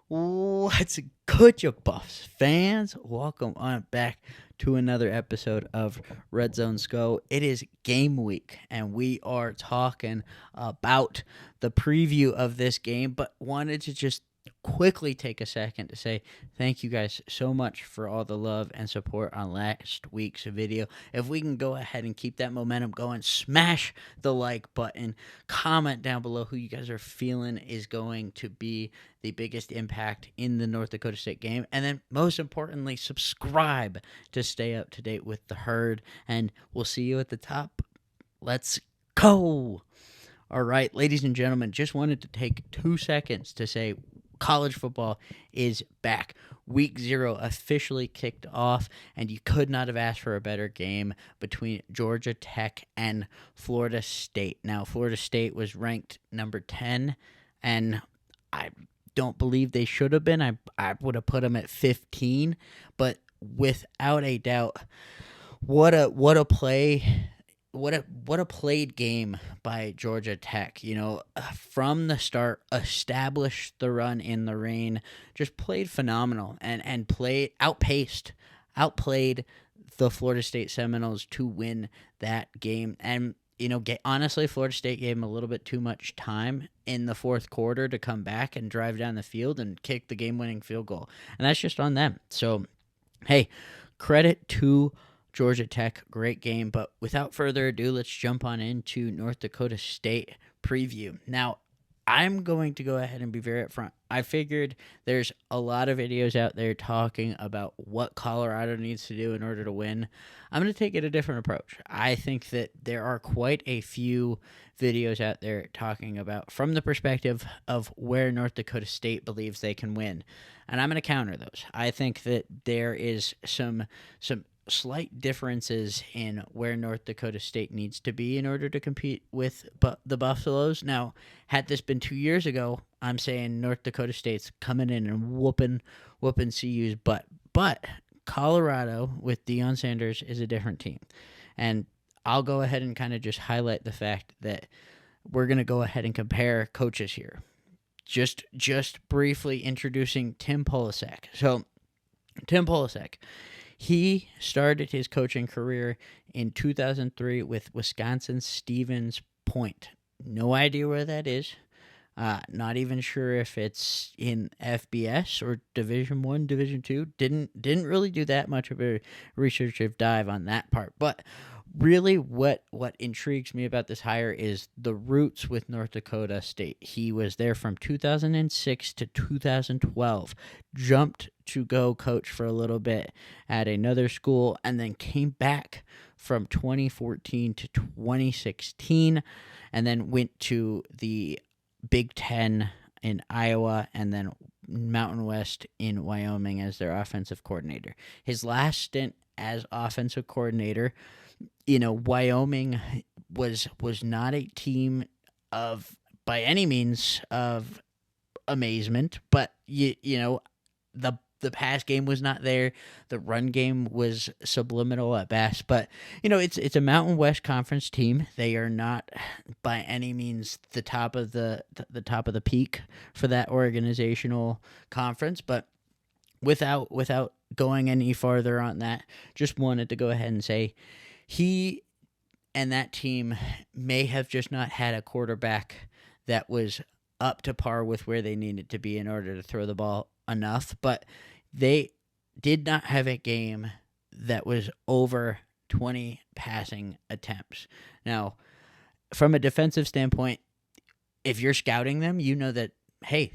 What's good, you Buffs fans? Welcome on back to another episode of Red Zone SCO. It is game week, and we are talking about the preview of this game, but wanted to just quickly take a second to say thank you guys so much for all the love and support on last week's video. If we can go ahead and keep that momentum going, smash the like button, comment down below who you guys are feeling is going to be the biggest impact in the North Dakota State game. And then most importantly, subscribe to stay up to date with the herd. And we'll see you at the top. Let's go. All right, ladies and gentlemen, just wanted to take 2 seconds to say college football is back. Week 0 officially kicked off, and you could not have asked for a better game between Georgia Tech and Florida State. Now, Florida State was ranked number 10, and I don't believe they should have been. I would have put them at 15, but without a doubt, what a play. What a played game by Georgia Tech. From the start, established the run in the rain, just played phenomenal and outplayed the Florida State Seminoles to win that game. And honestly, Florida State gave them a little bit too much time in the fourth quarter to come back and drive down the field and kick the game-winning field goal. And that's just on them. So, hey, credit to Georgia Tech, great game. But without further ado, let's jump on into North Dakota State preview. Now, I'm going to go ahead and be very upfront. I figured there's a lot of videos out there talking about what Colorado needs to do in order to win. I'm going to take it a different approach. I think that there are quite a few videos out there talking about from the perspective of where North Dakota State believes they can win. And I'm going to counter those. I think that there is some slight differences in where North Dakota State needs to be in order to compete with the Buffaloes. Now, had this been 2 years ago, I'm saying North Dakota State's coming in and whooping CU's butt. But Colorado with Deion Sanders is a different team. And I'll go ahead and kind of just highlight the fact that we're going to go ahead and compare coaches here. Just briefly introducing Tim Polasek. So, Tim Polasek, he started his coaching career in 2003 with Wisconsin Stevens Point. No idea where that is. Not even sure if it's in FBS or Division I, Division II. Didn't really do that much of a research dive on that part. But really what intrigues me about this hire is the roots with North Dakota State. He was there from 2006 to 2012, jumped to go coach for a little bit at another school, and then came back from 2014 to 2016, and then went to the Big Ten in Iowa, and then Mountain West in Wyoming as their offensive coordinator. His last stint as offensive coordinator, Wyoming was not a team of, by any means, of amazement, but the pass game was not there. The run game was subliminal at best. But it's a Mountain West Conference team. They are not by any means the top of the top of the peak for that organizational conference. But without going any farther on that, just wanted to go ahead and say he and that team may have just not had a quarterback that was up to par with where they needed to be in order to throw the ball enough, but they did not have a game that was over 20 passing attempts. Now, from a defensive standpoint, if you're scouting them, you know that, hey,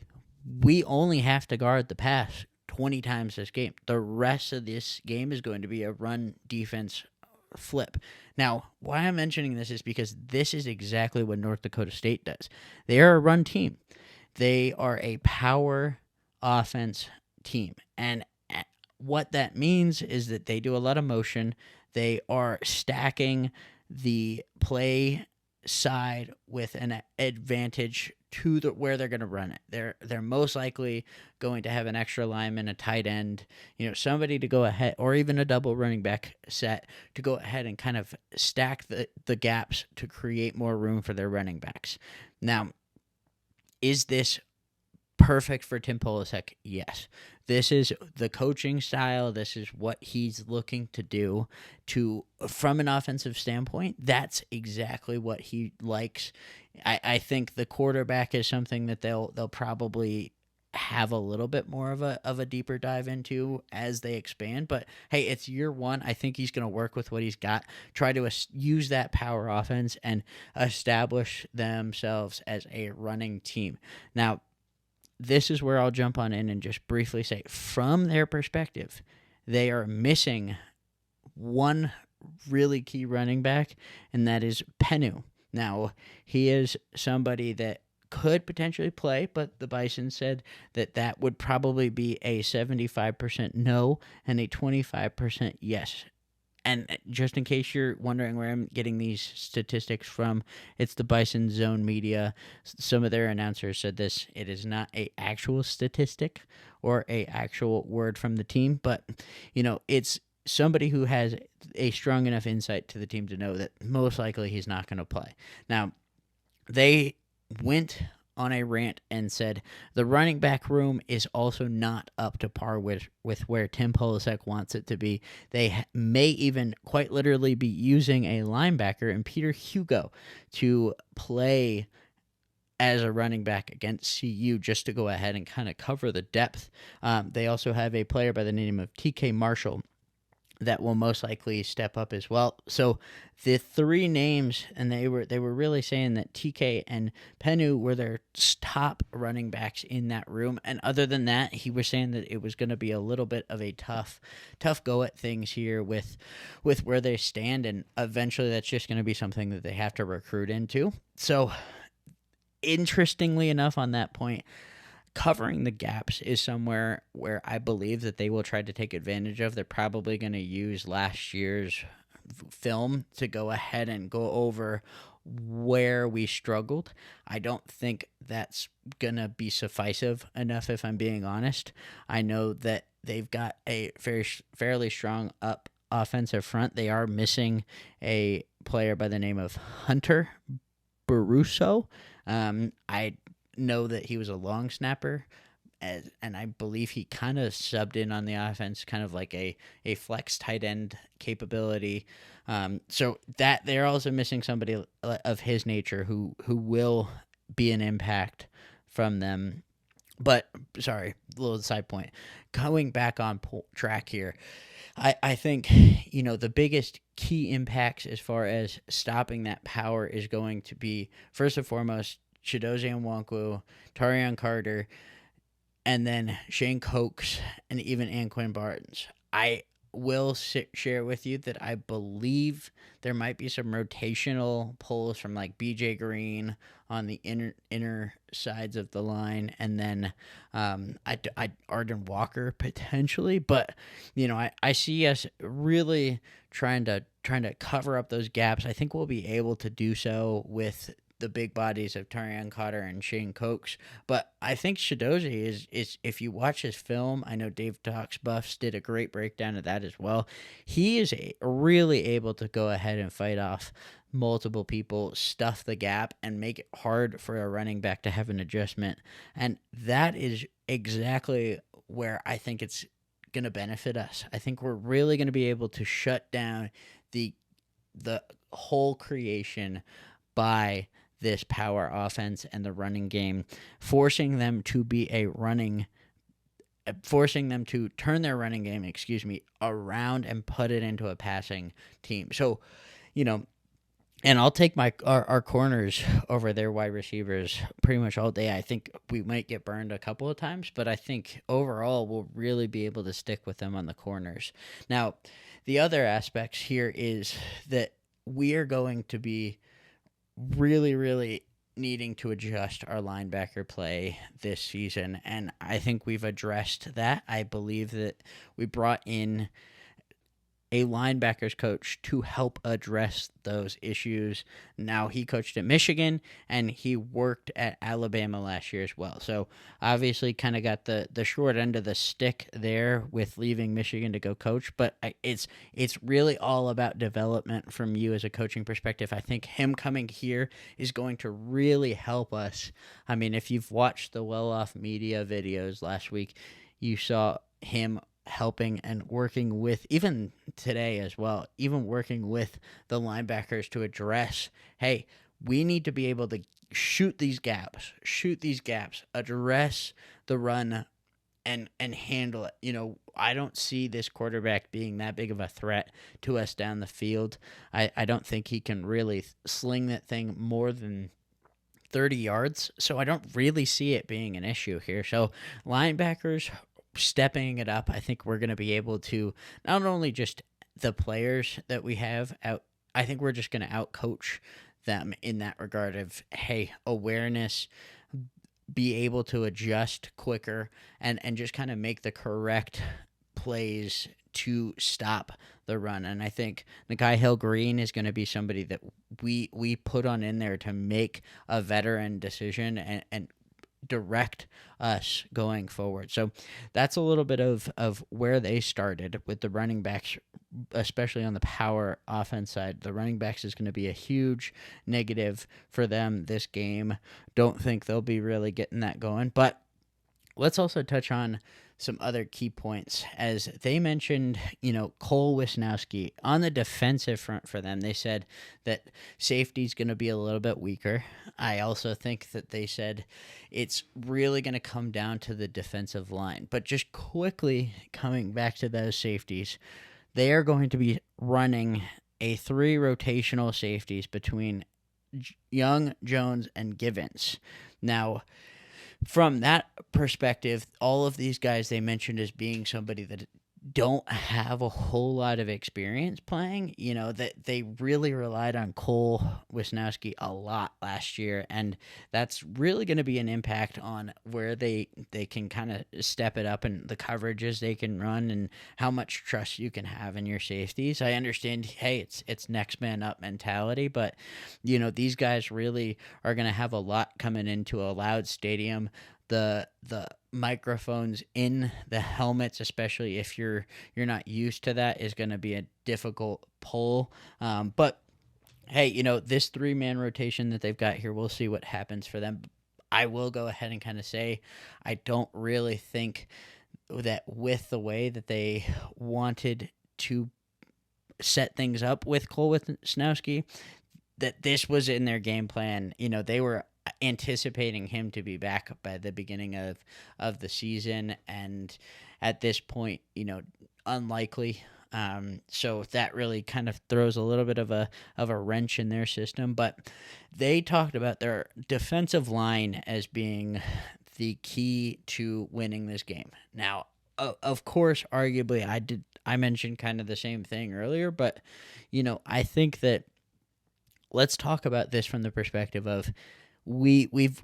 we only have to guard the pass 20 times this game. The rest of this game is going to be a run defense flip. Now, why I'm mentioning this is because this is exactly what North Dakota State does. They are a run team. They are a power offense team. And what that means is that they do a lot of motion. They are stacking the play side with an advantage to where they're going to run it. They're most likely going to have an extra lineman, a tight end, somebody to go ahead, or even a double running back set to go ahead and kind of stack the gaps to create more room for their running backs. Now, is this perfect for Tim Polasek? Yes. This is the coaching style. This is what he's looking to do from an offensive standpoint. That's exactly what he likes. I think the quarterback is something that they'll probably have a little bit more of a deeper dive into as they expand. But hey, it's year one. I think he's going to work with what he's got, try to use that power offense and establish themselves as a running team. Now, this is where I'll jump on in and just briefly say, from their perspective, they are missing one really key running back, and that is Penu. Now, he is somebody that could potentially play, but the Bison said that would probably be a 75% no and a 25% yes. And just in case you're wondering where I'm getting these statistics from, it's the Bison Zone Media. Some of their announcers said this. It is not a actual statistic or a actual word from the team, but it's somebody who has a strong enough insight to the team to know that most likely he's not going to play. Now, they went on a rant and said the running back room is also not up to par with where Tim Polasek wants it to be. They may even quite literally be using a linebacker and Peter Hugo to play as a running back against CU just to go ahead and kind of cover the depth. They also have a player by the name of TK Marshall that will most likely step up as well. So the three names, and they were really saying that TK and Penu were their top running backs in that room. And other than that, he was saying that it was going to be a little bit of a tough go at things here with where they stand, and eventually that's just going to be something that they have to recruit into. So interestingly enough, on that point, covering the gaps is somewhere where I believe that they will try to take advantage of. They're probably going to use last year's film to go ahead and go over where we struggled. I don't think that's going to be sufficient enough, if I'm being honest. I know that they've got a fairly strong up offensive front. They are missing a player by the name of Hunter Baruso. I know that he was a long snapper, and I believe he kind of subbed in on the offense, kind of like a flex tight end capability. So that they're also missing somebody of his nature who will be an impact from them. But sorry, little side point. Going back on track here, I think the biggest key impacts as far as stopping that power is going to be, first and foremost, Chidozie Nwankwo, Tarion Carter, and then Shane Cokes, and even Anquin Barnes. I will share with you that I believe there might be some rotational pulls from like BJ Green on the inner sides of the line, and then Arden Walker potentially. But I see us really trying to cover up those gaps. I think we'll be able to do so with the big bodies of Tarion Carter and Shane Cokes. But I think Chidozie is if you watch his film, I know Dave Talks Buffs did a great breakdown of that as well. He is really able to go ahead and fight off multiple people, stuff the gap, and make it hard for a running back to have an adjustment. And that is exactly where I think it's going to benefit us. I think we're really going to be able to shut down the whole creation by this power offense and the running game, forcing them to turn their running game, around and put it into a passing team. So, and I'll take our corners over their wide receivers pretty much all day. I think we might get burned a couple of times, but I think overall we'll really be able to stick with them on the corners. Now, the other aspects here is that we are going to be really, really needing to adjust our linebacker play this season, and I think we've addressed that. I believe that we brought in a linebackers coach to help address those issues. Now, he coached at Michigan and he worked at Alabama last year as well. So obviously kind of got the short end of the stick there with leaving Michigan to go coach, but it's really all about development from you as a coaching perspective. I think him coming here is going to really help us. I mean, if you've watched the Well Off Media videos last week, you saw him helping and working with, even today as well, even working with the linebackers to address, hey, we need to be able to shoot these gaps, address the run, and handle it. You know, I don't see this quarterback being that big of a threat to us down the field. I don't think he can really sling that thing more than 30 yards, so I don't really see it being an issue here. So linebackers stepping it up, I think we're going to be able to not only just the players that we have out, I think we're just going to outcoach them in that regard of, hey, awareness, be able to adjust quicker, and just kind of make the correct plays to stop the run. And I think Nakai Hill-Green is going to be somebody that we put on in there to make a veteran decision and direct us going forward. So that's a little bit of where they started with the running backs, especially on the power offense side. The running backs is going to be a huge negative for them this game. Don't think they'll be really getting that going. But let's also touch on some other key points. As they mentioned, you know, Cole Wisnowski on the defensive front for them, they said that safety's going to be a little bit weaker. I also think that they said it's really going to come down to the defensive line. But just quickly coming back to those safeties, they are going to be running a 3 rotational safeties between Young, Jones, and Givens. Now, from that perspective, all of these guys they mentioned as being somebody that don't have a whole lot of experience playing, you know, that they really relied on Cole Wisnowski a lot last year, and that's really going to be an impact on where they can kind of step it up and the coverages they can run and how much trust you can have in your safeties. I understand, hey, it's next man up mentality, but you know, these guys really are going to have a lot coming into a loud stadium. The microphones in the helmets, especially if you're not used to that, is going to be a difficult pull. But hey, you know, this 3-man rotation that they've got here, we'll see what happens for them. I will go ahead and kind of say I don't really think that with the way that they wanted to set things up with Cole Wisnowski, that this was in their game plan. You know, they were anticipating him to be back by the beginning of the season, and at this point, you know, unlikely. So that really kind of throws a little bit of a wrench in their system. But they talked about their defensive line as being the key to winning this game. Now, of course, arguably, I mentioned kind of the same thing earlier, but you know, I think that let's talk about this from the perspective of we've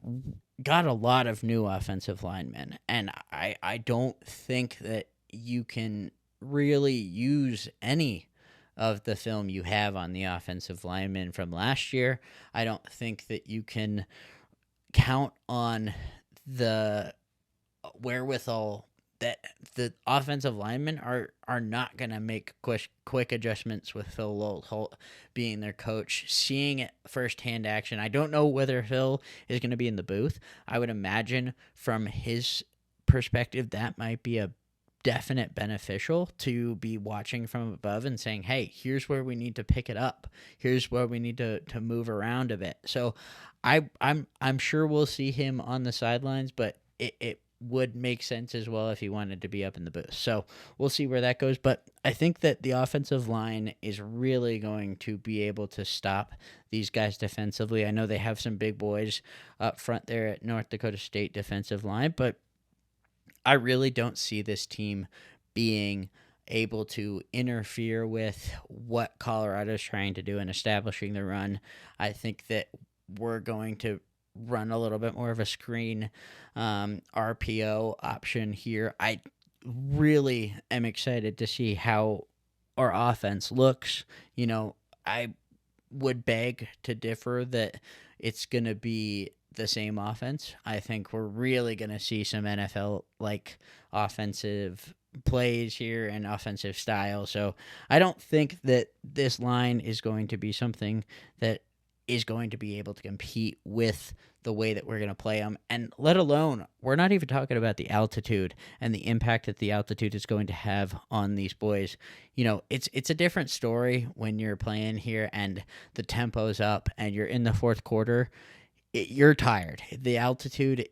got a lot of new offensive linemen, and I don't think that you can really use any of the film you have on the offensive linemen from last year. I don't think that you can count on the wherewithal that the offensive linemen are not going to make quick adjustments with Phil Holt being their coach, seeing it firsthand action. I don't know whether Phil is going to be in the booth. I would imagine from his perspective that might be a definite beneficial to be watching from above and saying, hey, here's where we need to pick it up. Here's where we need to move around a bit. So I'm sure we'll see him on the sidelines, but it would make sense as well if he wanted to be up in the booth. So we'll see where that goes. But I think that the offensive line is really going to be able to stop these guys defensively. I know they have some big boys up front there at North Dakota State defensive line, but I really don't see this team being able to interfere with what Colorado's trying to do in establishing the run. I think that we're going to run a little bit more of a screen RPO option here. I really am excited to see how our offense looks, I would beg to differ that it's going to be the same offense. I think we're really going to see some NFL like offensive plays here and offensive style. So I don't think that this line is going to be something that is going to be able to compete with the way that we're going to play them. And let alone, we're not even talking about the altitude and the impact that the altitude is going to have on these boys. It's a different story when you're playing here and the tempo's up and you're in the fourth quarter. You're tired. The altitude.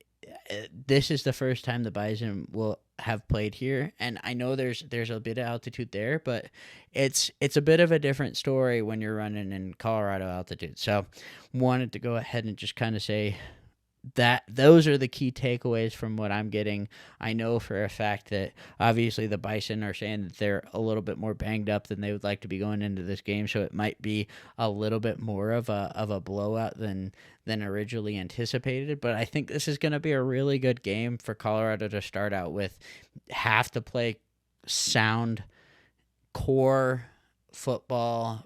This is the first time the Bison will have played here, and I know there's a bit of altitude there, but it's a bit of a different story when you're running in Colorado altitude. So, wanted to go ahead and just kind of say that those are the key takeaways from what I'm getting. I know for a fact that obviously the Bison are saying that they're a little bit more banged up than they would like to be going into this game, so it might be a little bit more of a blowout than originally anticipated. But I think this is going to be a really good game for Colorado to start out with. Have to play sound core football.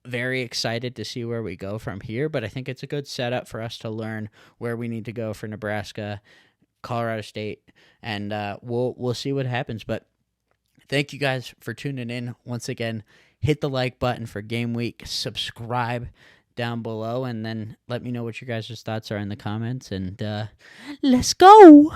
Very excited to see where we go from here, but I think it's a good setup for us to learn where we need to go for Nebraska, Colorado State, and we'll see what happens. But thank you guys for tuning in. Once again, hit the like button for game week, subscribe down below, and then let me know what your guys' thoughts are in the comments, and let's go!